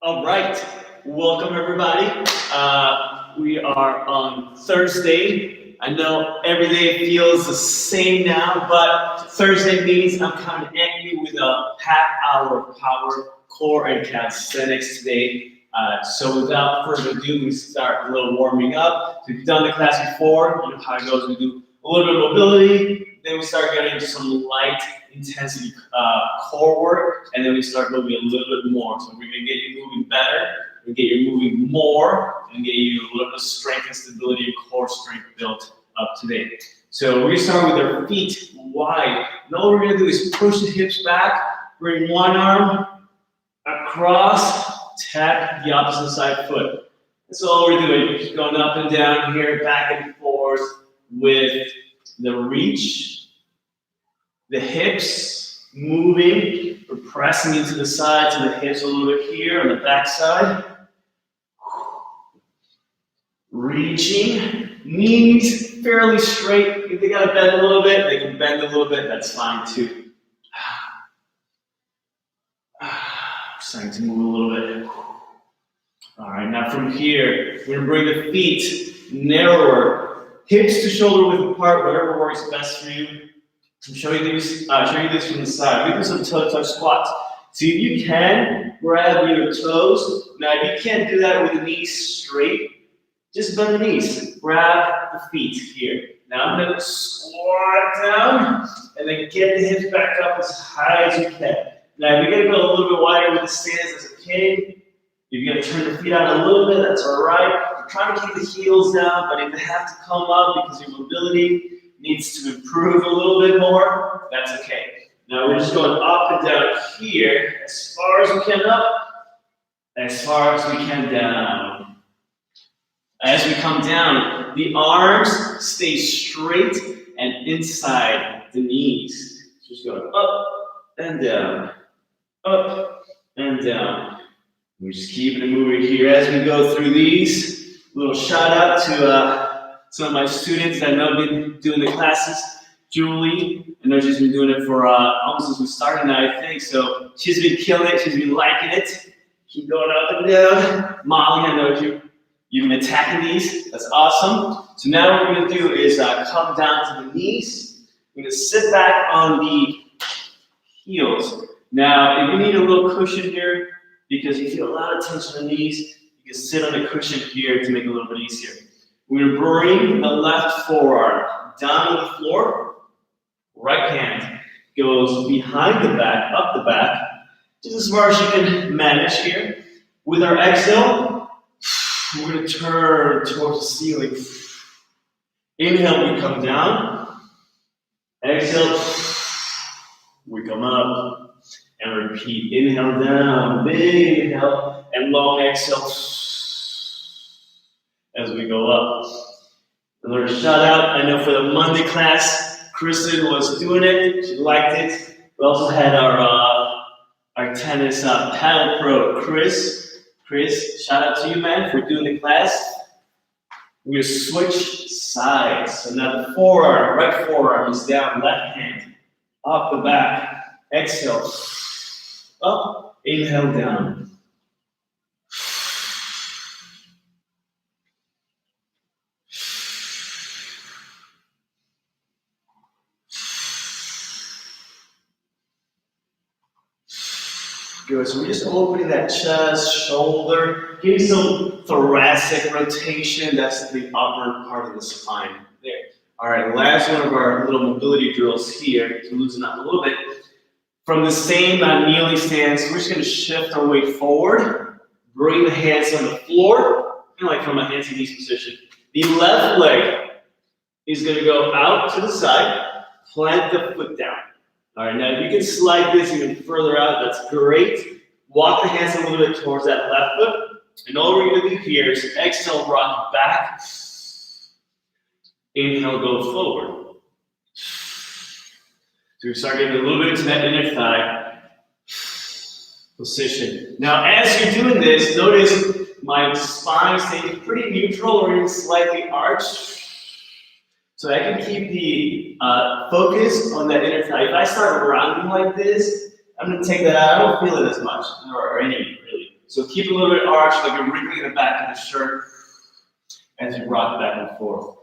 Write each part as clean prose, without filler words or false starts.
All right, welcome everybody. We are on Thursday. I know every day feels the same now, but Thursday means I'm coming at you with a half-hour power, core, and calisthenics today. So without further ado, we start a little warming up. So if you've done the class before, you know how it goes. We do a little bit of mobility, then we start getting into some light intensity core work, and then we start moving a little bit more. So we're gonna get you moving better, we're gonna get you moving more, and get you a little bit of strength and stability and core strength built up today. So we're gonna start with our feet wide. And all we're gonna do is push the hips back, bring one arm across, tap the opposite side foot. That's all we're doing. Just going up and down here, back and forth with the reach. The hips moving, we're pressing into the sides of the hips a little bit here on the back side. Reaching, knees fairly straight. If they gotta bend a little bit, they can bend a little bit, that's fine too. Starting to move a little bit. All right, now from here, we're gonna bring the feet narrower, hips to shoulder width apart, whatever works best for you. I'll show you this from the side. We do some toe-touch squats. See if you can grab your toes. Now, if you can't do that with the knees straight, just bend the knees. Grab the feet here. Now I'm gonna squat down and then get the hips back up as high as you can. Now, if you're gonna go a little bit wider with the stance, that's okay. If you're gonna turn the feet out a little bit, that's all right. You're trying to keep the heels down, but if they have to come up because your mobility needs to improve a little bit more, that's okay. Now we're just going up and down here, as far as we can up, as far as we can down. As we come down, the arms stay straight and inside the knees. Just going up and down, up and down. We're just keeping it moving here as we go through these. A little shout out to some of my students that I know have been doing the classes. Julie, I know she's been doing it for almost since we started now, I think. So she's been killing it, she's been liking it. Keep going up and down. Molly, I know you've been attacking these. That's awesome. So now what we're gonna do is come down to the knees. We're gonna sit back on the heels. Now, if you need a little cushion here, because you feel a lot of tension in the knees, you can sit on the cushion here to make it a little bit easier. We're going to bring the left forearm down on the floor. Right hand goes behind the back, up the back, just as far as you can manage here. With our exhale, we're going to turn towards the ceiling. Inhale, we come down. Exhale, we come up. And repeat. Inhale down, big inhale, and long exhale. As we go up. Another shout out, I know for the Monday class, Kristen was doing it, she liked it. We also had our tennis paddle pro, Chris. Chris, shout out to you, man, for doing the class. We're gonna switch sides. So now the forearm, right forearm is down, left hand, up the back. Exhale, up, inhale down. Good, so we're just opening that chest, shoulder, getting some thoracic rotation. That's the upper part of the spine there. All right, last one of our little mobility drills here to loosen up a little bit. From the same kneeling stance, we're just gonna shift our weight forward, bring the hands on the floor, kind of like from a hands and knees position. The left leg is gonna go out to the side, plant the foot down. All right, now if you can slide this even further out, that's great. Walk the hands a little bit towards that left foot. And all we're gonna do here is exhale, rock back. Inhale, go forward. So we start getting a little bit into that inner thigh position. Now, as you're doing this, notice my spine stays pretty neutral or even slightly arched. So I can keep the focus on that inner thigh. If I start rounding like this, I'm gonna take that out. I don't feel it as much, or any really. So keep a little bit arched, like you're wrinkling the back of the shirt as you rock back and forth.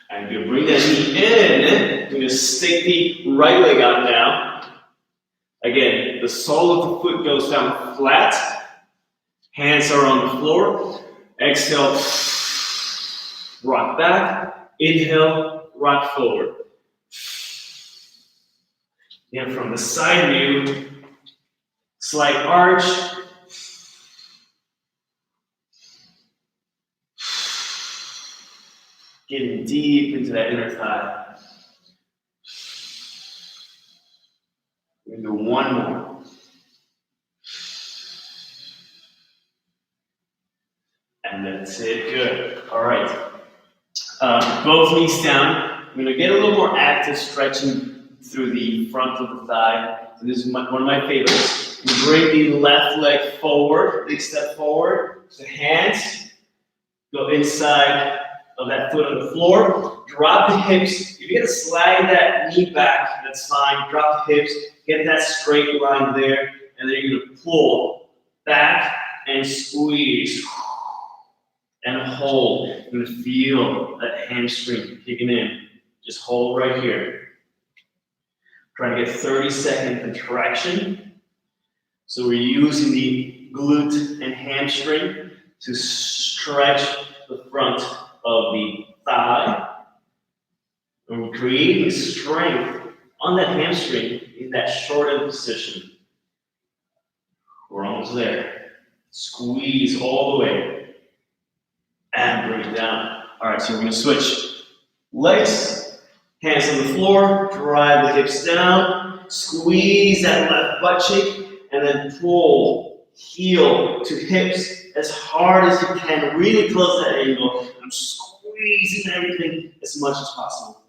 And you're gonna bring that knee in. You're gonna stick the right leg out now. Again, the sole of the foot goes down flat. Hands are on the floor. Exhale, rock back. Inhale, rock forward. Then from the side view, slight arch. Getting deep into that inner thigh. We're gonna do one more. And that's it, good. All right. Both knees down. I'm gonna get a little more active stretching through the front of the thigh. So this is one of my favorites. You bring the left leg forward, big step forward. The hands go inside of that foot on the floor. Drop the hips. If you gotta slide that knee back, that's fine. Drop the hips, get that straight line there, and then you're gonna pull back and squeeze. And hold. You're gonna feel that hamstring kicking in. Just hold right here. Trying to get 30-second contraction. So we're using the glute and hamstring to stretch the front of the thigh. And we're creating strength on that hamstring in that shortened position. We're almost there. Squeeze all the way. And bring it down. All right, so we're gonna switch legs, hands on the floor, drive the hips down, squeeze that left butt cheek, and then pull heel to hips as hard as you can. Really close that angle. I'm squeezing everything as much as possible.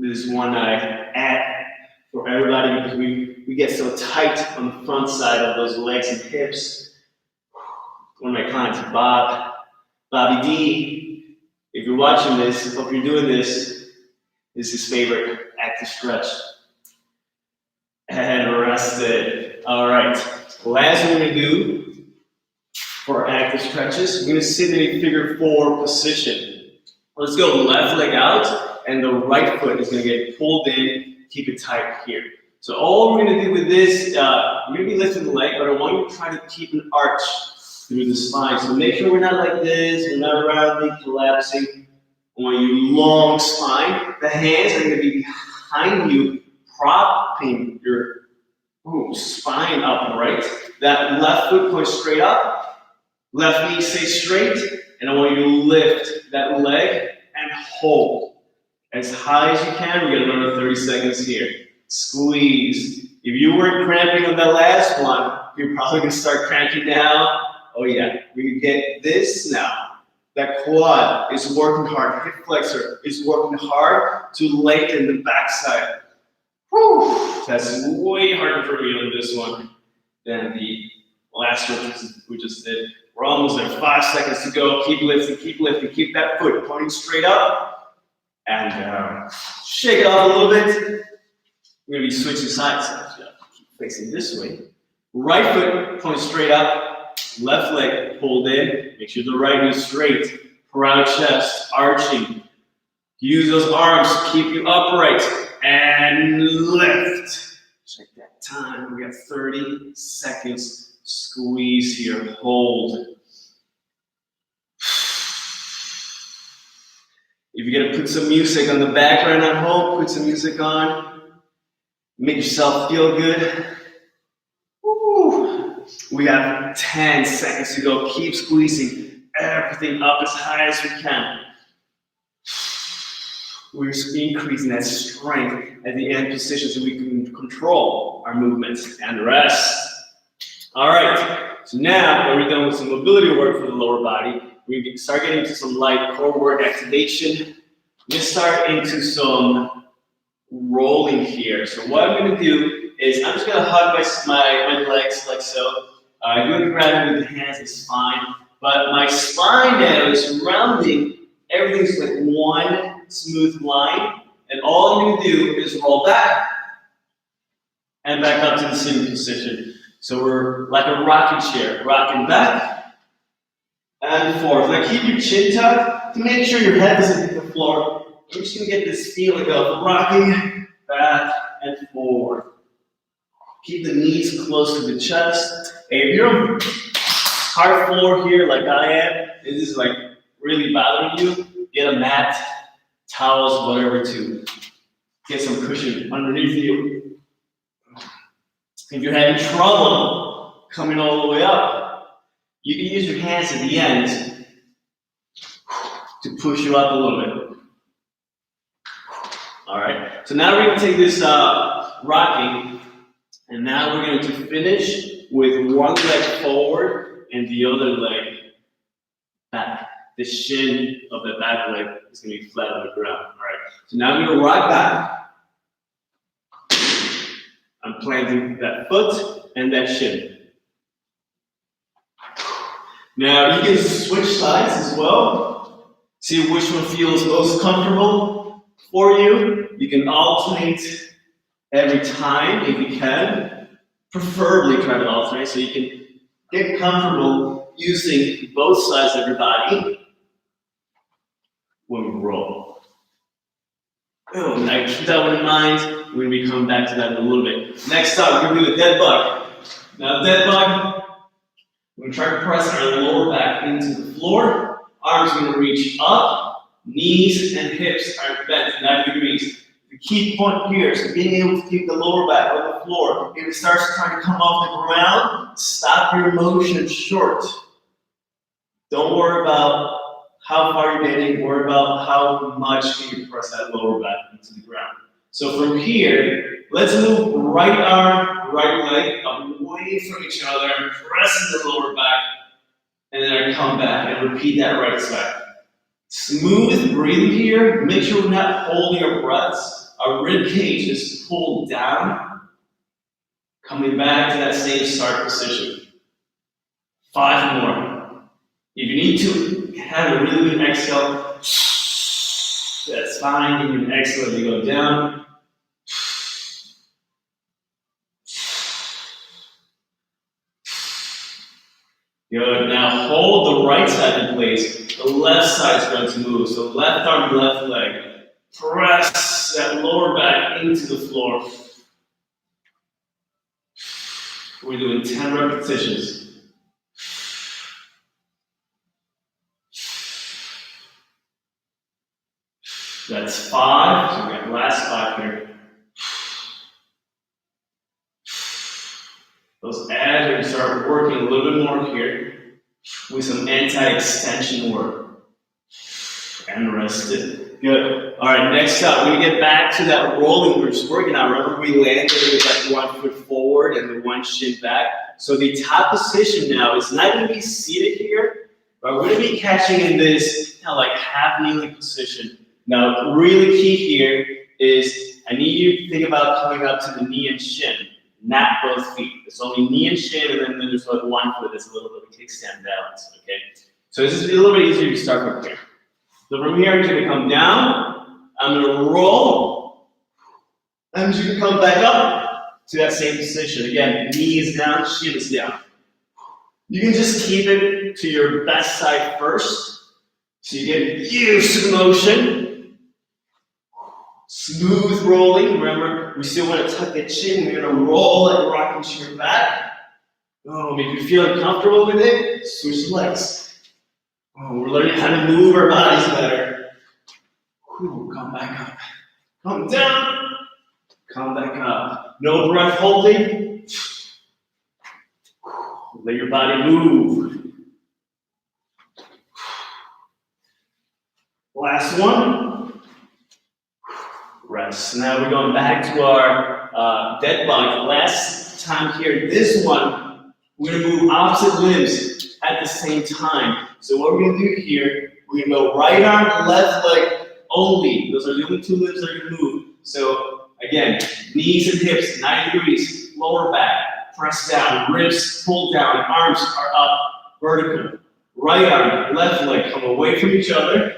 This is one I add for everybody because we get so tight on the front side of those legs and hips. One of my clients, Bobby D, if you're watching this, I hope you're doing this is his favorite active stretch. And rest it. All right, last one we're gonna do for active stretches, we're gonna sit in a figure 4 position. Let's go left leg out, and the right foot is gonna get pulled in, keep it tight here. So all we're gonna do with this, we're gonna be lifting the leg, but I want you to try to keep an arch through the spine. So make sure we're not like this, we're not roundly collapsing. I want you long spine. The hands are going to be behind you, propping your spine upright. That left foot points straight up, left knee stays straight, and I want you to lift that leg and hold as high as you can. We're going to another 30 seconds here. Squeeze. If you weren't cramping on that last one, you're probably going to start cranking down. Oh yeah, we can get this now. That quad is working hard. Hip flexor is working hard to lengthen the backside. Whew. That's way harder for me on this one than the last one we just did. We're almost there. 5 seconds to go. Keep lifting, keep lifting. Keep that foot pointing straight up. And shake it off a little bit. We're going to be switching sides. So keep facing this way. Right foot points straight up. Left leg pulled in, make sure the right knee is straight, proud chest, arching. Use those arms to keep you upright, and lift. Check that time, we got 30 seconds. Squeeze here, hold. If you're gonna put some music on the background at home, put some music on. Make yourself feel good. We have 10 seconds to go. Keep squeezing everything up as high as we can. We're increasing that strength at the end position so we can control our movements and rest. All right, so now that we're done with some mobility work for the lower body, we can start getting into some light core work activation. Let's start into some rolling here. So what I'm going to do is I'm just going to hug my legs like so. Doing gravity with the hands is fine, but my spine now is rounding. Everything's like one smooth line, And all you're gonna do is roll back and back up to the sitting position. So we're like a rocking chair, rocking back and forth. Now keep your chin tucked to make sure your head doesn't hit the floor. You're just gonna get this feeling of rocking back and forth. Keep the knees close to the chest. And if you're on hard floor here like I am, this is like really bothering you, get a mat, towels, whatever to get some cushion underneath you. If you're having trouble coming all the way up, you can use your hands at the end to push you up a little bit. All right, so now we're going to take this rocking, and now we're going to finish with one leg forward and the other leg back. The shin of the back leg is going to be flat on the ground. All right, so now I'm going to rock back. I'm planting that foot and that shin. Now you can switch sides as well. See which one feels most comfortable for you. You can alternate every time if you can. Preferably try to alternate so you can get comfortable using both sides of your body when we roll. Oh, now keep that one in mind. We're going to be coming back to that in a little bit. Next up, we're going to do a dead bug. Now, dead bug, we're going to try to press our lower back into the floor. Arms are going to reach up. Knees and hips are bent 90 degrees. The key point here is being able to keep the lower back on the floor. If it starts trying to come off the ground, stop your motion short. Don't worry about how far you're getting. Worry about how much can you press that lower back into the ground. So from here, let's move right arm, right leg away from each other, pressing the lower back, and then I come back and repeat that right side. Smooth breathing here. Make sure we're not holding our breaths. Our rib cage is pulled down. Coming back to that same start position. 5 more. If you need to have a really good exhale, that's fine. You can exhale as you go down. Good. Now hold the right side in place. The left side is going to move. So left arm, left leg. Press that lower back into the floor. We're doing 10 repetitions. That's 5. So we got the last 5 here. Those abs are going to start working a little bit more here with some anti-extension work. And rest it. Good. All right, next up, we're going to get back to that rolling we were just working on. Remember, we landed with like 1 foot forward and the 1 shin back. So the top position now is not going to be seated here, but we're going to be catching in this like half kneeling position. Now, really key here is I need you to think about coming up to the knee and shin, not both feet. It's only knee and shin, and then there's like 1 foot that's a little bit of a kickstand balance, okay? So this is a little bit easier to start from here. So from here, I'm going to come down, I'm going to roll, and you can come back up to that same position. Again, knee is down, shin is down. You can just keep it to your best side first, so you get used to the motion. Smooth rolling. Remember, we still want to tuck the chin. We're going to roll and rocking chair back. Oh, if you're feeling comfortable with it, switch legs. Oh, we're learning how to move our bodies better. Whew, come back up. Come down. Come back up. No breath holding. Let your body move. Last one. Rest. Now we're going back to our dead bug. Last time here, this one, we're going to move opposite limbs at the same time. So what we're going to do here, we're going to go right arm, left leg only. Those are the only 2 limbs that are going to move. So again, knees and hips, 90 degrees, lower back, press down, ribs pull down, arms are up, vertical. Right arm, left leg, come away from each other.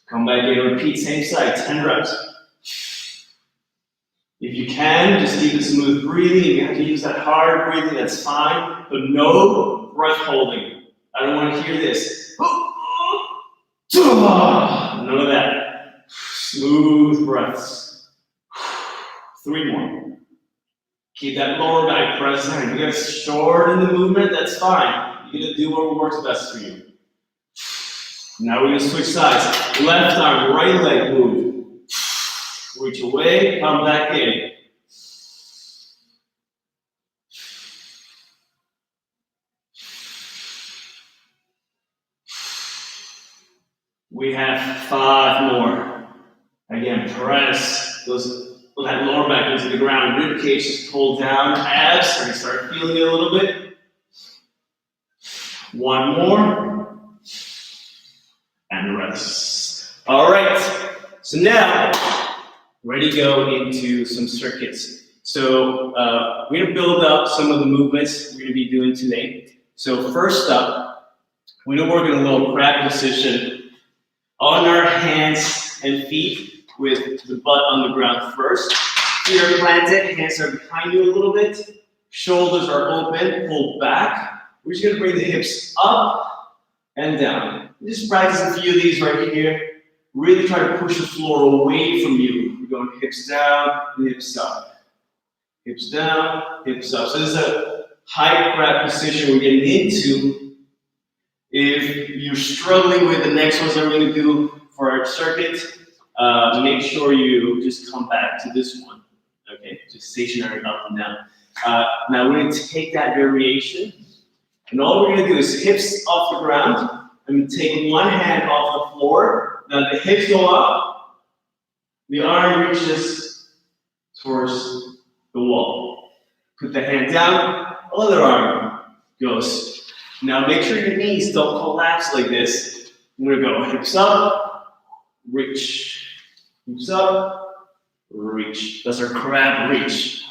Come back in, repeat, same side, 10 reps. If you can, just keep it smooth breathing. If you have to use that hard breathing, that's fine, but no breath holding. I don't want to hear this. None of that. Smooth breaths. 3 more. Keep that lower back present. You guys shorten the movement, that's fine. You're going to do what works best for you. Now we're going to switch sides. Left arm, right leg move. Reach away, come back in. We have 5 more. Again, press that lower back into the ground. Rib cage just pull down. Abs, start feeling it a little bit. 1 more. And rest. All right. So now, ready to go into some circuits. So we're going to build up some of the movements we're going to be doing today. So first up, we're going to work in a little crab position on our hands and feet with the butt on the ground first. Feet are planted, hands are behind you a little bit. Shoulders are open, pull back. We're just going to bring the hips up and down. Just practice a few of these right here. Really try to push the floor away from you. We're going hips down, hips up. Hips down, hips up. So this is a high crab position we're getting into. If you're struggling with the next ones that we're going to do for our circuit, make sure you just come back to this one. Okay, just stationary up and down. Now we're going to take that variation, and all we're going to do is hips off the ground. I'm going to take one hand off the floor. Now the hips go up, the arm reaches towards the wall. Put the hand down, other arm goes. Now make sure your knees don't collapse like this. We're gonna go hips up, reach. Hips up, reach. That's our crab reach.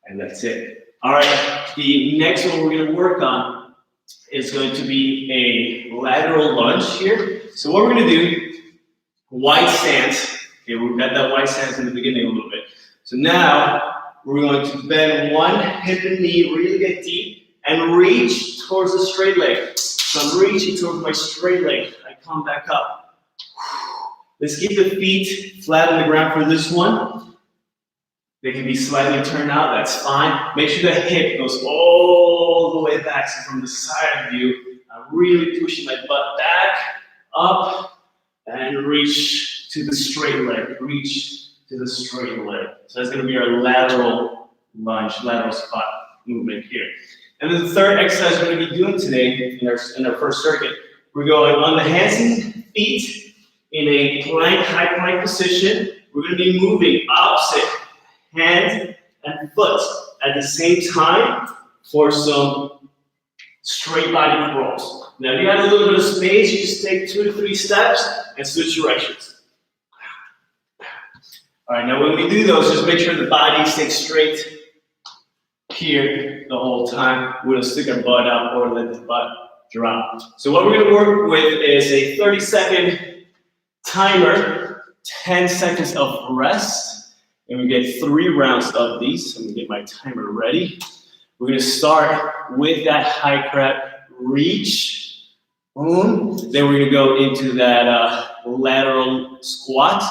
And that's it. All right, the next one we're gonna work on is going to be a lateral lunge here. So what we're gonna do, wide stance. Okay, we've got that wide stance in the beginning a little bit. So now we're going to bend one hip and knee, really get deep, and reach towards the straight leg. So I'm reaching towards my straight leg. I come back up. Let's keep the feet flat on the ground for this one. They can be slightly turned out, that's fine. Make sure the hip goes all the way back. So from the side view, I'm really pushing my butt back, up, and reach to the straight leg. Reach to the straight leg. So that's going to be our lateral lunge, lateral squat movement here. And then the third exercise we're going to be doing today in our first circuit, we're going on the hands and feet in a plank, high plank position. We're going to be moving opposite hand and foot at the same time for some straight body crawls. Now, if you have a little bit of space, you just take 2 to 3 steps and switch directions. All right, now when we do those, just make sure the body stays straight here the whole time. We don't stick our butt out or let the butt drop. So what we're going to work with is a 30-second timer, 10 seconds of rest. And we get 3 rounds of these. So I'm gonna get my timer ready. We're gonna start with that high crab reach. Boom. Then we're gonna go into that lateral squat,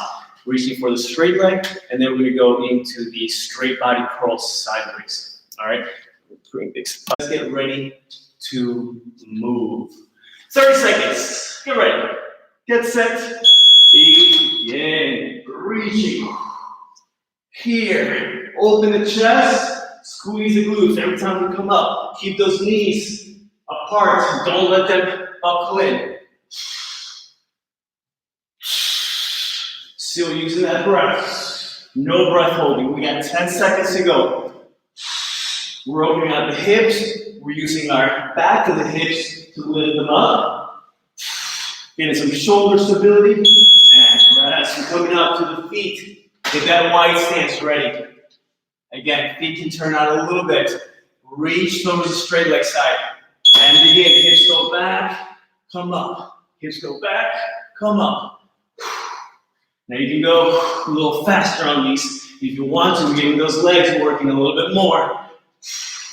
reaching for the straight leg. And then we're gonna go into the straight body crawl sideways. All right, let's get ready to move. 30 seconds, get ready. Get set, begin. Reaching. Here, open the chest, squeeze the glutes every time we come up. Keep those knees apart, don't let them buckle in. Still using that breath, no breath holding. We got 10 seconds to go. We're opening out the hips, we're using our back of the hips to lift them up. Getting some shoulder stability, and rest. We're coming up to the feet. Get that wide stance ready. Again, feet can turn out a little bit. Reach towards the straight leg side. And begin. Hips go back, come up. Hips go back, come up. Now you can go a little faster on these if you want to, getting those legs working a little bit more.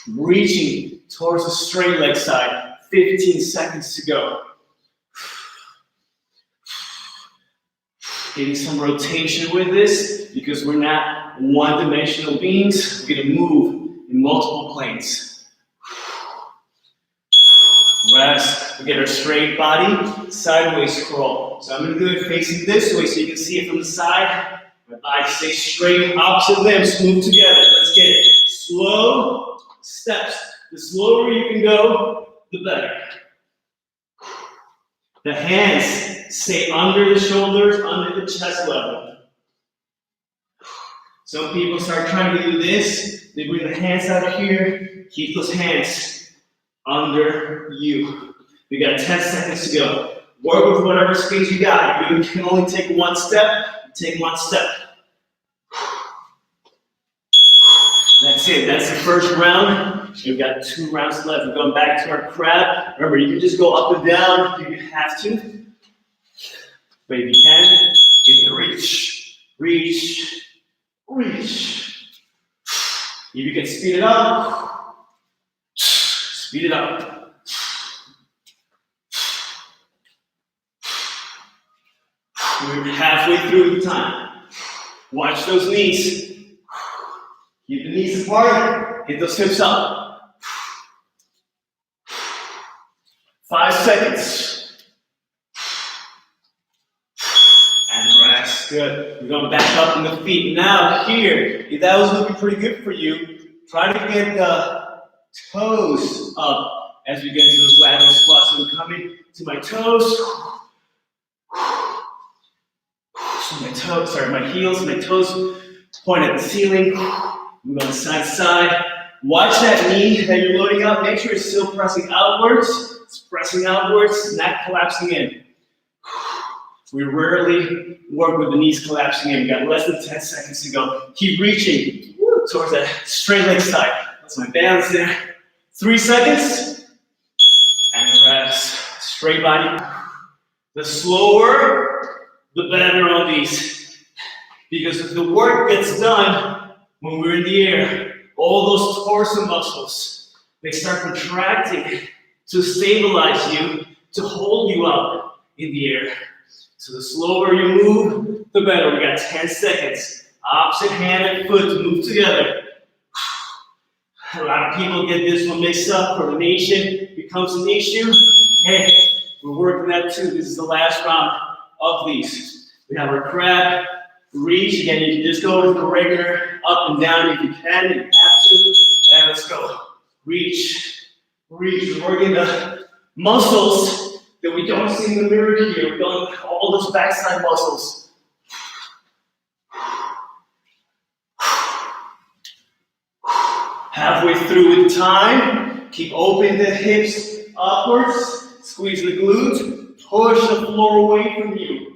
Reaching towards the straight leg side. 15 seconds to go. Getting some rotation with this because we're not one-dimensional beings. We're going to move in multiple planes. Rest. We get our straight body, sideways crawl. So I'm going to do it facing this way so you can see it from the side. My body stays straight, opposite limbs move together. Let's get it. Slow steps. The slower you can go, the better. The hands stay under the shoulders, under the chest level. Some people start trying to do this. They bring the hands out here. Keep those hands under you. We got 10 seconds to go. Work with whatever space you got. You can only take one step. Take one step. That's it. That's the first round. We've got 2 rounds left. We're going back to our crab. Remember, you can just go up and down if you have to. But if you can, get the reach. Reach. Reach. If you can speed it up, speed it up. We're halfway through the time. Watch those knees. Keep the knees apart. Get those hips up. 5 seconds. And rest. Good. We're going back up in the feet. Now here, if that was looking pretty good for you, try to get the toes up as we get into those lateral squats. So I'm coming to my toes. So my heels, my toes point at the ceiling. Move on side to side. Watch that knee that you're loading up. Make sure it's still pressing outwards. It's pressing outwards, not collapsing in. We rarely work with the knees collapsing in. We got less than 10 seconds to go. Keep reaching towards that straight leg side. That's my balance there. 3 seconds. And rest. Straight body. The slower, the better on these. Because if the work gets done when we're in the air, all those torso muscles, they start contracting to stabilize you, to hold you up in the air. So the slower you move, the better. We got 10 seconds. Opposite hand and foot to move together. A lot of people get this one mixed up. Coordination becomes an issue. Hey, we're working that too. This is the last round of these. We have our crab. Reach. Again, you can just go with the regular up and down if you can, if you have to. And let's go. Reach. Reach. We're working the muscles that we don't see in the mirror here. We're going all those backside muscles. Halfway through with time. Keep opening the hips upwards. Squeeze the glutes. Push the floor away from you.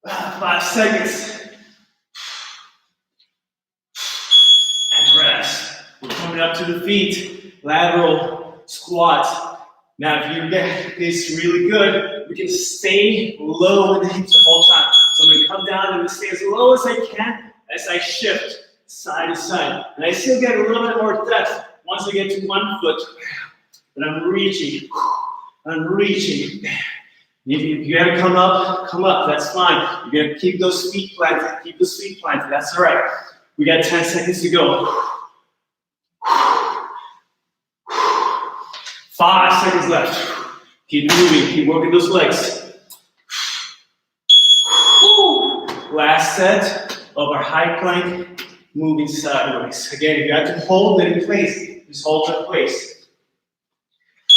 5 seconds. And rest. We're coming up to the feet. Lateral squat. Now, if you get this really good, we can stay low with the hips the whole time. So I'm going to come down and stay as low as I can as I shift side to side. And I still get a little bit more depth once I get to one foot. But I'm reaching. I'm reaching. If you gotta come up, that's fine. You're gonna keep those feet planted, that's all right. We got 10 seconds to go. 5 seconds left. Keep moving, keep working those legs. Last set of our high plank, moving sideways. Again, if you have to hold it in place, just hold it in place.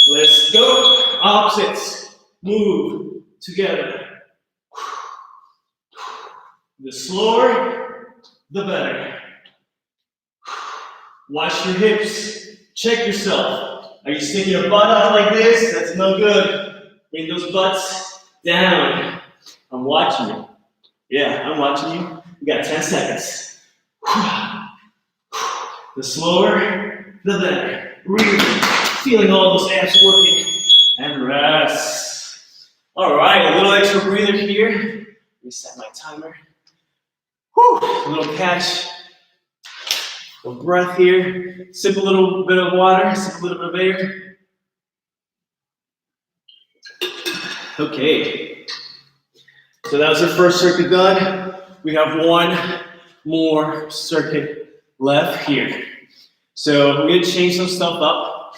Let's go. Opposites. Move together. The slower, the better. Watch your hips. Check yourself. Are you sticking your butt out like this? That's no good. Bring those butts down. I'm watching you. Yeah, I'm watching you. We got 10 seconds. The slower, the better. Really feeling all those abs working. And rest. All right, a little extra breather here. Reset my timer. Whew, a little catch. A breath here. Sip a little bit of water, sip a little bit of air. Okay. So that was our first circuit done. We have one more circuit left here. So we're gonna change some stuff up.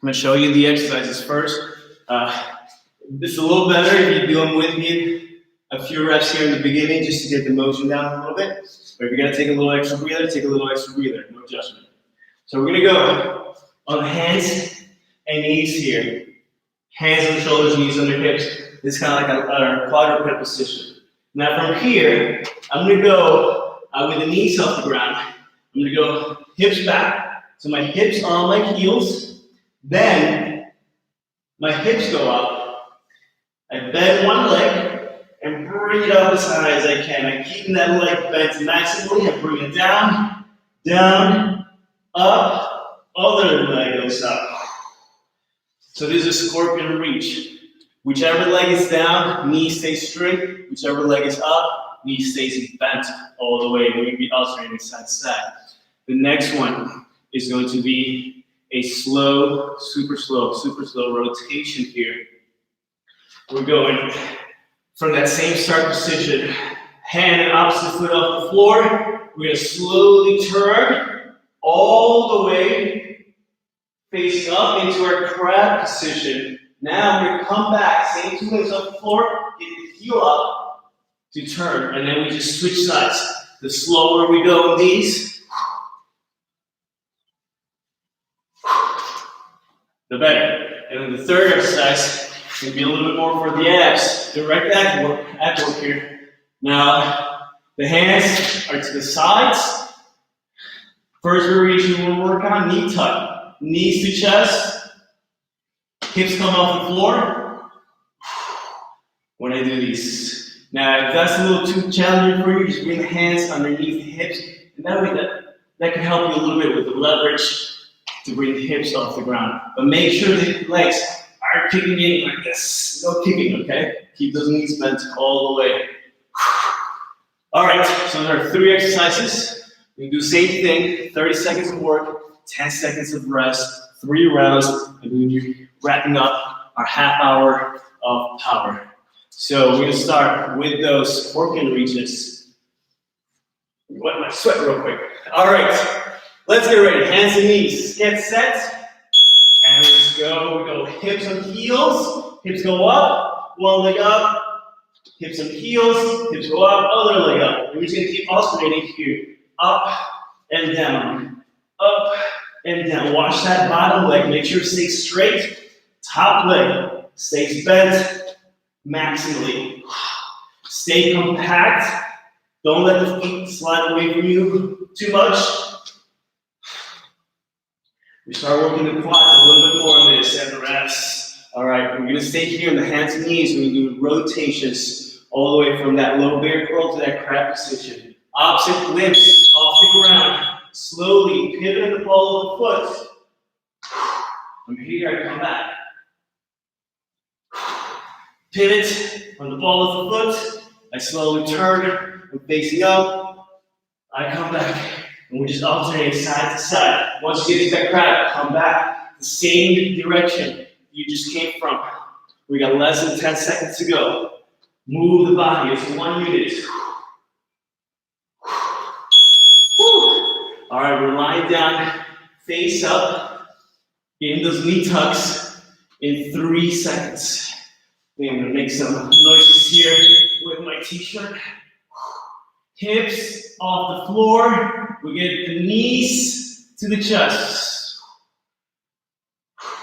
I'm gonna show you the exercises first. This is a little better if you do them with me. A few reps here in the beginning just to get the motion down a little bit. But if you're gonna take a little extra breather, take a little extra breather, no adjustment. So we're gonna go on hands and knees here. Hands on the shoulders, knees on the hips. This is kind of like a quadruped position. Now from here, I'm gonna go with the knees off the ground. I'm gonna go hips back. So my hips are on my heels. Then my hips go up. I bend one leg and bring it up as high as I can. I'm keeping that leg bent maximally and bring it down, down, up, other leg goes up. So this is a scorpion reach. Whichever leg is down, knee stays straight. Whichever leg is up, knee stays bent all the way. We're going to be alternating side to side. The next one is going to be a slow, super slow rotation here. We're going from that same start position, hand and opposite foot off the floor. We're going to slowly turn all the way facing up into our crab position. Now we're going to come back, same two legs off the floor, get the heel up to turn, and then we just switch sides. The slower we go with these, the better. And then the third exercise will be a little bit more for the abs. Direct ab work here. Now, the hands are to the sides. First variation we'll work on, knee tuck. Knees to chest. Hips come off the floor. When I do these. Now, if that's a little too challenging for you, just bring the hands underneath the hips. And that way that can help you a little bit with the leverage to bring the hips off the ground. But make sure the legs are kicking in like this. No kicking, okay? Keep those knees bent all the way. All right, so there are 3 exercises. We do the same thing, 30 seconds of work, 10 seconds of rest, 3 rounds, and we're wrapping up our half hour of power. So we're gonna start with those scorpion reaches. Wet my sweat real quick. All right, let's get ready. Hands and knees, get set. And let's go. We go hips and heels. Hips go up, one leg up. Hips and heels. Hips go up, other leg up. And we're just gonna keep alternating here. Up and down. Up and down. Watch that bottom leg. Make sure it stays straight. Top leg stays bent maximally. Stay compact. Don't let the feet slide away from you too much. We start working the quads a little bit more on this and the reps. All right, we're gonna stay here in the hands and knees. We're gonna do rotations all the way from that low bear curl to that crab position. Opposite limbs off the ground. Slowly pivot the ball of the foot. From here, I come back. Pivot on the ball of the foot. I slowly turn. I'm facing up. I come back. And we just alternate side to side. Once you get to that crab, come back the same direction you just came from. We got less than 10 seconds to go. Move the body. It's 1 minute. All right, we're lying down, face up, in those knee tucks in 3 seconds. I think I'm gonna make some noises here with my t-shirt. Hips off the floor. We get the knees to the chest.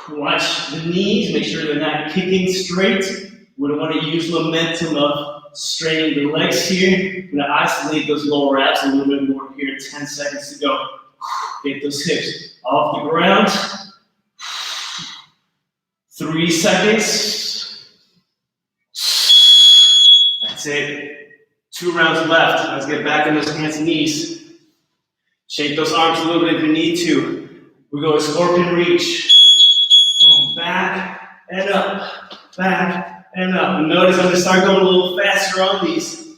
Watch the knees, make sure they're not kicking straight. We don't want to use momentum of straining the legs here. We're going to isolate those lower abs a little bit more here. 10 seconds to go. Get those hips off the ground. 3 seconds. That's it. 2 rounds left. Let's get back in those hands and knees. Shake those arms a little bit if you need to. We go scorpion reach. Back and up. Back and up. And notice I'm going to start going a little faster on these.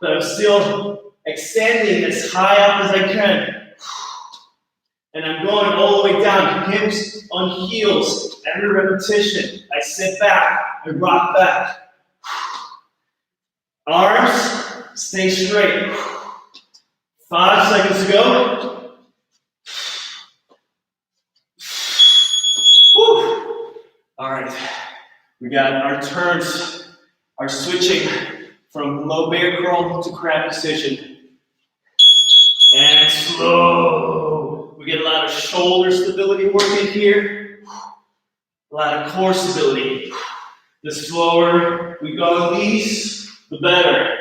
But I'm still extending as high up as I can. And I'm going all the way down, hips on heels. Every repetition, I sit back, I rock back. Arms, stay straight. 5 seconds to go. Woo. All right, we got our turns, are switching from low bear crawl to crab position. And slow. We get a lot of shoulder stability working here. A lot of core stability. The slower we go on these, the better.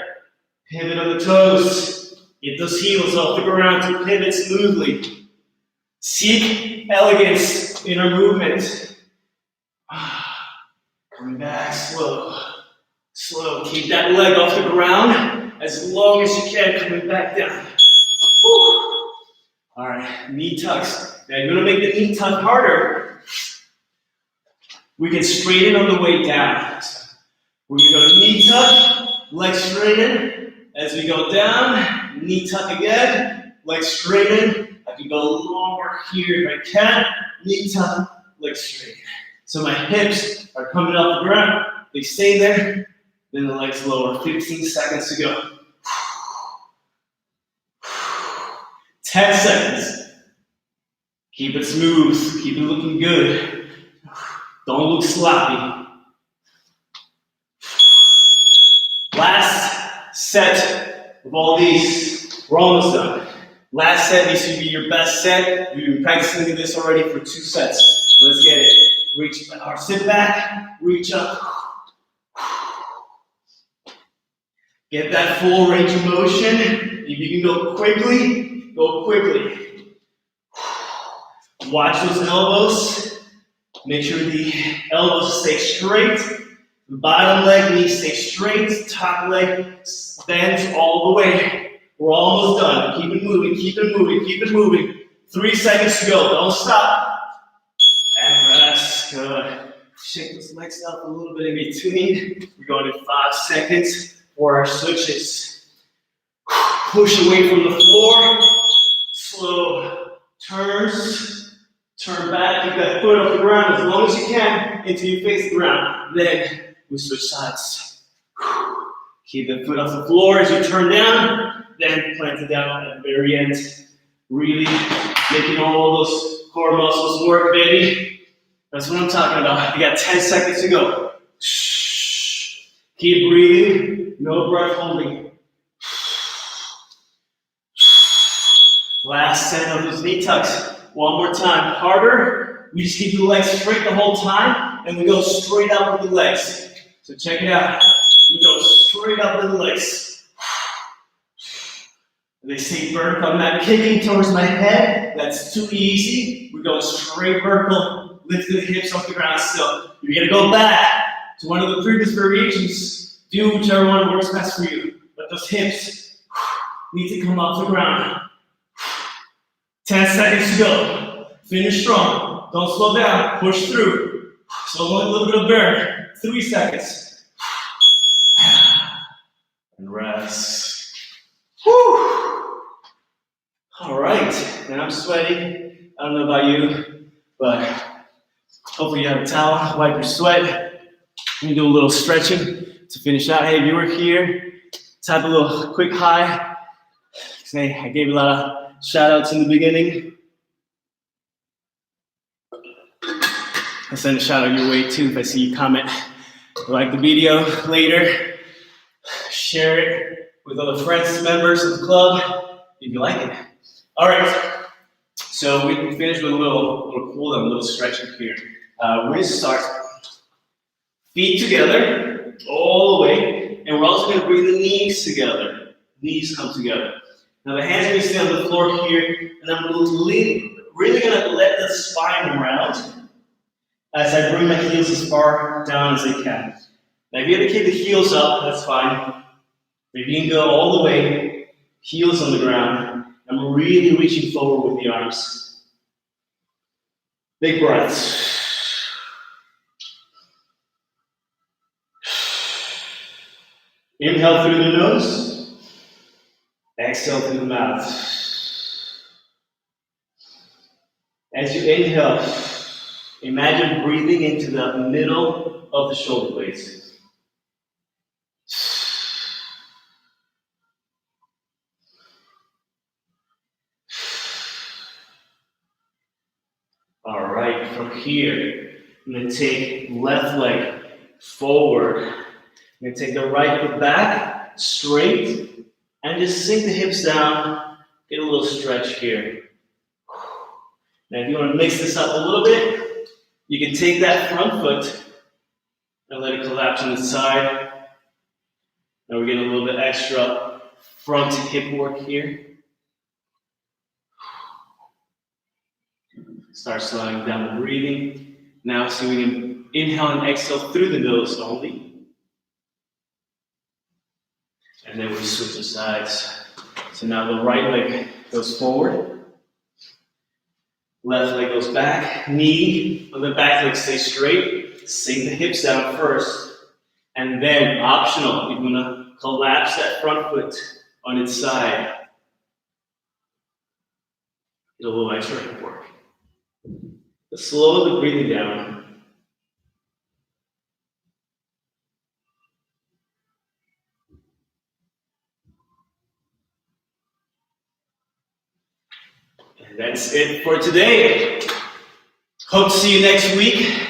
Pivot on the toes. Get those heels off the ground to pivot smoothly. Seek elegance in our movement. Coming back slow. Slow. Keep that leg off the ground as long as you can, coming back down. Whew. All right, knee tucks. Now you're gonna make the knee tuck harder. We can straighten on the way down. So we're gonna go knee tuck, leg straighten. As we go down, knee tuck again, leg straighten. I can go lower here if I can. Knee tuck, leg straighten. So my hips are coming off the ground. They stay there. Then the legs lower. 15 seconds to go. 10 seconds. Keep it smooth. Keep it looking good. Don't look sloppy. Last set of all these. We're almost done. Last set needs to be your best set. We've been practicing this already for 2 sets. Let's get it. Reach or sit back, reach up. Get that full range of motion. If you can go quickly, go quickly. Watch those elbows. Make sure the elbows stay straight. The bottom leg needs to stay straight. Top leg bends all the way. We're almost done. Keep it moving, keep it moving, keep it moving. 3 seconds to go. Don't stop. And rest. Good. Shake those legs up a little bit in between. We're going in 5 seconds for our switches. Push away from the floor. Slow turns. Turn back. Keep that foot off the ground as long as you can until you face the ground. Then we switch sides. Keep the foot off the floor as you turn down. Then plant it down at the very end. Really making all those core muscles work, baby. That's what I'm talking about. You got 10 seconds to go. Keep breathing. No breath holding. Last set of those knee tucks. One more time. Harder. We just keep the legs straight the whole time, and we go straight up with the legs. So check it out. We go straight up with the legs. They say vertical. I'm not kicking towards my head. That's too easy. We go straight vertical. Lift the hips off the ground still. You're going to go back to one of the previous variations. Do whichever one works best for you. But those hips need to come off the ground. 10 seconds to go. Finish strong. Don't slow down. Push through. So only a little bit of burn. 3 seconds. And rest. Whew. All right. And I'm sweating. I don't know about you, but hopefully you have a towel. Wipe your sweat. You can do a little stretching to finish out. Hey, if you were here, type a little quick hi. Say, I gave you a lot of shout outs in the beginning. I'll send a shout out your way too if I see you comment. Like the video later. Share it with other friends, members of the club, if you like it. All right. So we finished with a little cool down, a little stretching here. We're going to start feet together all the way, and we're also going to bring the knees together. Knees come together. Now the hands are going to stay on the floor here, and I'm really going to let the spine round as I bring my heels as far down as I can. Now if you have to keep the heels up, that's fine. If you can go all the way, heels on the ground, and we're really reaching forward with the arms. Big breaths. Inhale through the nose. Exhale through the mouth. As you inhale, imagine breathing into the middle of the shoulder blades. All right, from here, I'm going to take left leg forward. I'm going to take the right foot back, straight, and just sink the hips down. Get a little stretch here. Now, if you want to mix this up a little bit, you can take that front foot and let it collapse on the side. Now we're getting a little bit extra front hip work here. Start slowing down the breathing. Now, so we can inhale and exhale through the nose only. And then we switch the sides. So now the right leg goes forward. Left leg goes back. Knee on the back leg stays straight. Sink the hips down first. And then, optional, you're going to collapse that front foot on its side. Get a little extra hip work. Slow the breathing down. And that's it for today. Hope to see you next week.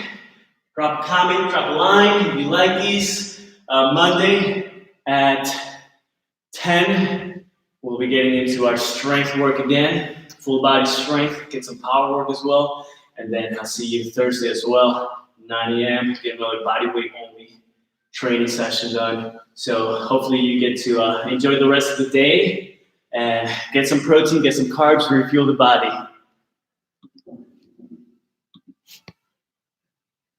Drop a comment, drop a line if you like these. Monday at 10, we'll be getting into our strength work again. Full body strength, get some power work as well. And then I'll see you Thursday as well, 9 a.m. Get another body weight only training session done. So hopefully you get to enjoy the rest of the day and get some protein, get some carbs, refuel the body.